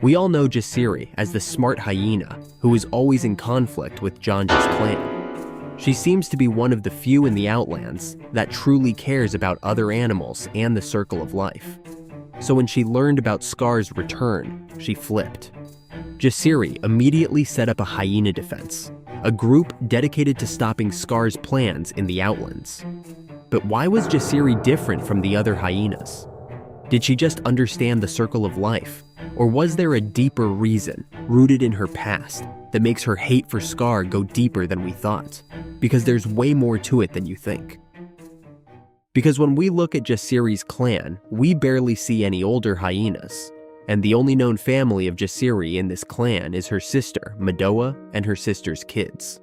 We all know Jasiri as the smart hyena who is always in conflict with Janja's clan. She seems to be one of the few in the Outlands that truly cares about other animals and the circle of life. So when she learned about Scar's return, she flipped. Jasiri immediately set up a hyena defense, a group dedicated to stopping Scar's plans in the Outlands. But why was Jasiri different from the other hyenas? Did she just understand the circle of life? Or was there a deeper reason, rooted in her past, that makes her hate for Scar go deeper than we thought? Because there's way more to it than you think. Because when we look at Jasiri's clan, we barely see any older hyenas. And the only known family of Jasiri in this clan is her sister, Madoa, and her sister's kids.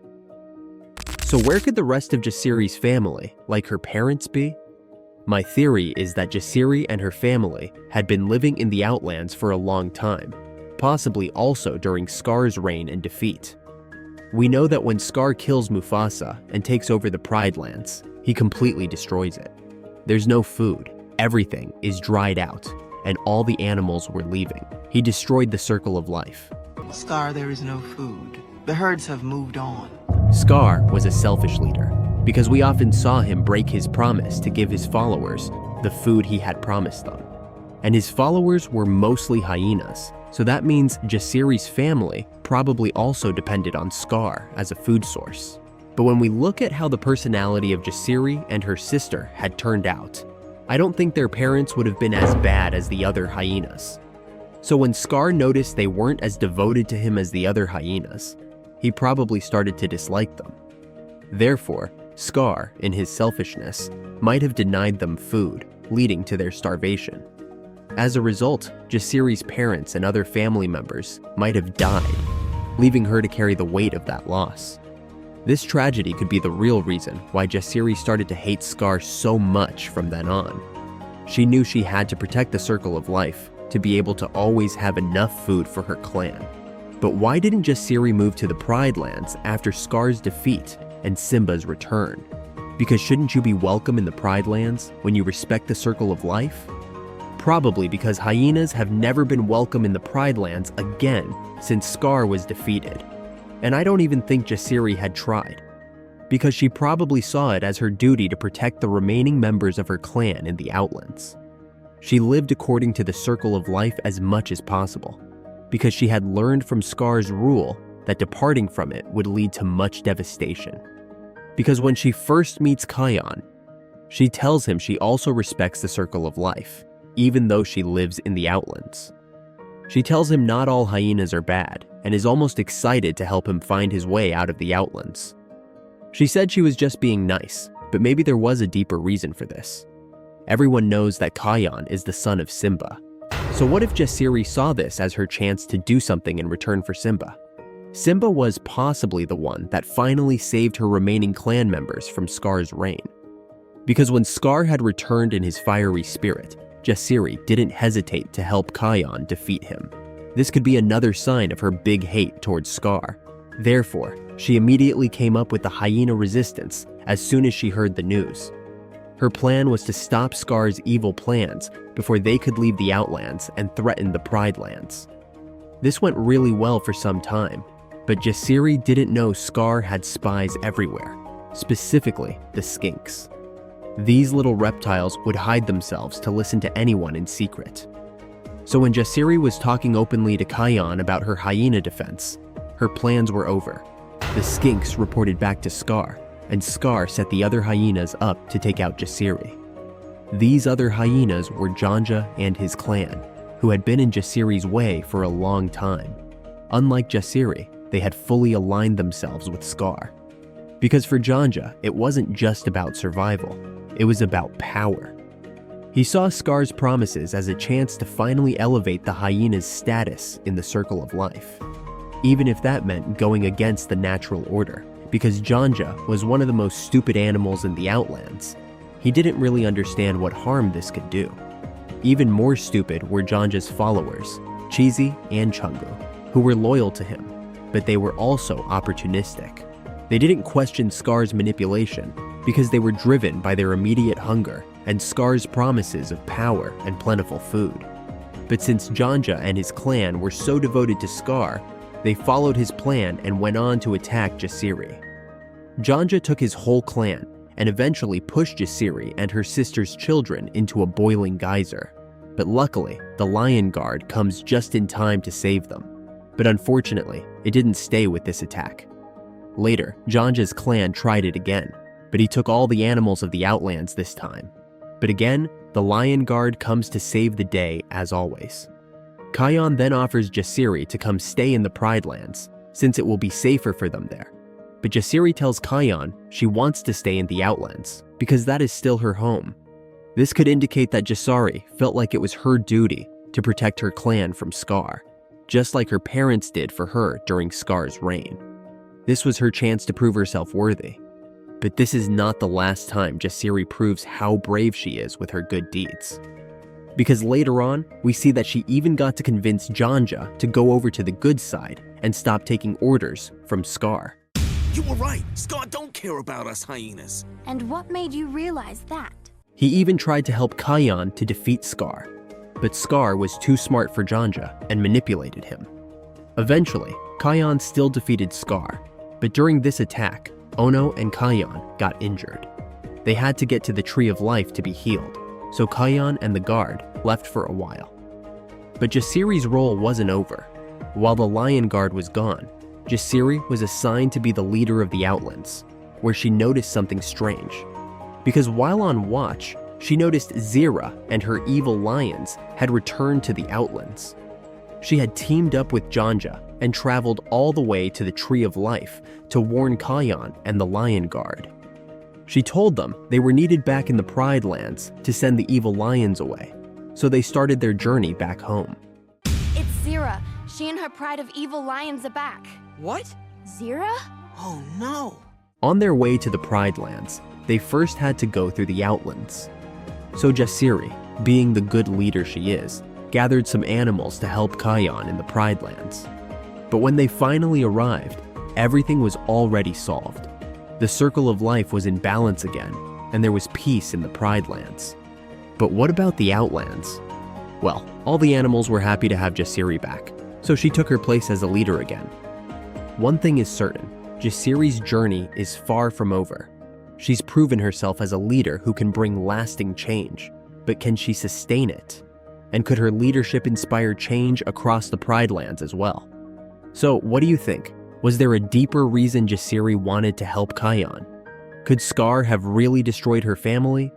So where could the rest of Jasiri's family, like her parents, be? My theory is that Jasiri and her family had been living in the Outlands for a long time, possibly also during Scar's reign and defeat. We know that when Scar kills Mufasa and takes over the Pride Lands, he completely destroys it. There's no food, everything is dried out, and all the animals were leaving. He destroyed the circle of life. Scar, there is no food. The herds have moved on. Scar was a selfish leader, because we often saw him break his promise to give his followers the food he had promised them. And his followers were mostly hyenas, so that means Jasiri's family probably also depended on Scar as a food source. But when we look at how the personality of Jasiri and her sister had turned out, I don't think their parents would have been as bad as the other hyenas. So when Scar noticed they weren't as devoted to him as the other hyenas, he probably started to dislike them. Therefore, Scar, in his selfishness, might have denied them food, leading to their starvation. As a result, Jasiri's parents and other family members might have died, leaving her to carry the weight of that loss. This tragedy could be the real reason why Jasiri started to hate Scar so much from then on. She knew she had to protect the circle of life to be able to always have enough food for her clan. But why didn't Jasiri move to the Pride Lands after Scar's defeat and Simba's return? Because shouldn't you be welcome in the Pride Lands when you respect the circle of life? Probably because hyenas have never been welcome in the Pride Lands again since Scar was defeated. And I don't even think Jasiri had tried, because she probably saw it as her duty to protect the remaining members of her clan in the Outlands. She lived according to the circle of life as much as possible, because she had learned from Scar's rule that departing from it would lead to much devastation. Because when she first meets Kion, she tells him she also respects the circle of life, even though she lives in the Outlands. She tells him not all hyenas are bad, and is almost excited to help him find his way out of the Outlands. She said she was just being nice, but maybe there was a deeper reason for this. Everyone knows that Kion is the son of Simba. So what if Jasiri saw this as her chance to do something in return for Simba? Simba was possibly the one that finally saved her remaining clan members from Scar's reign. Because when Scar had returned in his fiery spirit, Jasiri didn't hesitate to help Kion defeat him. This could be another sign of her big hate towards Scar. Therefore, she immediately came up with the hyena resistance as soon as she heard the news. Her plan was to stop Scar's evil plans before they could leave the Outlands and threaten the Pride Lands. This went really well for some time, but Jasiri didn't know Scar had spies everywhere, specifically the skinks. These little reptiles would hide themselves to listen to anyone in secret. So when Jasiri was talking openly to Kion about her hyena defense, her plans were over. The skinks reported back to Scar, and Scar set the other hyenas up to take out Jasiri. These other hyenas were Janja and his clan, who had been in Jasiri's way for a long time. Unlike Jasiri, they had fully aligned themselves with Scar. Because for Janja, it wasn't just about survival, it was about power. He saw Scar's promises as a chance to finally elevate the hyena's status in the circle of life, even if that meant going against the natural order. Because Janja was one of the most stupid animals in the Outlands, he didn't really understand what harm this could do. Even more stupid were Janja's followers, Cheesy and Chungu, who were loyal to him, but they were also opportunistic. They didn't question Scar's manipulation because they were driven by their immediate hunger and Scar's promises of power and plentiful food. But since Janja and his clan were so devoted to Scar, they followed his plan and went on to attack Jasiri. Janja took his whole clan and eventually pushed Jasiri and her sister's children into a boiling geyser. But luckily, the Lion Guard comes just in time to save them. But unfortunately, it didn't stay with this attack. Later, Janja's clan tried it again, but he took all the animals of the Outlands this time. But again, the Lion Guard comes to save the day as always. Kion then offers Jasiri to come stay in the Pride Lands, since it will be safer for them there. But Jasiri tells Kion she wants to stay in the Outlands, because that is still her home. This could indicate that Jasiri felt like it was her duty to protect her clan from Scar, just like her parents did for her during Scar's reign. This was her chance to prove herself worthy. But this is not the last time Jasiri proves how brave she is with her good deeds. Because later on, we see that she even got to convince Janja to go over to the good side and stop taking orders from Scar. You were right. Scar don't care about us hyenas. And what made you realize that? He even tried to help Kion to defeat Scar, but Scar was too smart for Janja and manipulated him. Eventually, Kion still defeated Scar, but during this attack, Ono and Kion got injured. They had to get to the Tree of Life to be healed, so Kion and the guard left for a while. But Jasiri's role wasn't over. While the Lion Guard was gone, Jasiri was assigned to be the leader of the Outlands, where she noticed something strange. Because while on watch, she noticed Zira and her evil lions had returned to the Outlands. She had teamed up with Janja and traveled all the way to the Tree of Life to warn Kion and the Lion Guard. She told them they were needed back in the Pride Lands to send the evil lions away, so they started their journey back home. It's Zira. She and her pride of evil lions are back. What? Zira? Oh no. On their way to the Pride Lands, they first had to go through the Outlands. So Jasiri, being the good leader she is, gathered some animals to help Kion in the Pride Lands. But when they finally arrived, everything was already solved. The circle of life was in balance again, and there was peace in the Pride Lands. But what about the Outlands? Well, all the animals were happy to have Jasiri back, so she took her place as a leader again. One thing is certain, Jasiri's journey is far from over. She's proven herself as a leader who can bring lasting change, but can she sustain it? And could her leadership inspire change across the Pride Lands as well? So what do you think? Was there a deeper reason Jasiri wanted to help Kion? Could Scar have really destroyed her family?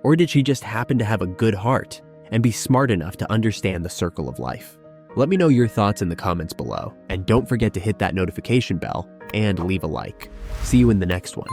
Or did she just happen to have a good heart and be smart enough to understand the circle of life? Let me know your thoughts in the comments below, and don't forget to hit that notification bell and leave a like. See you in the next one.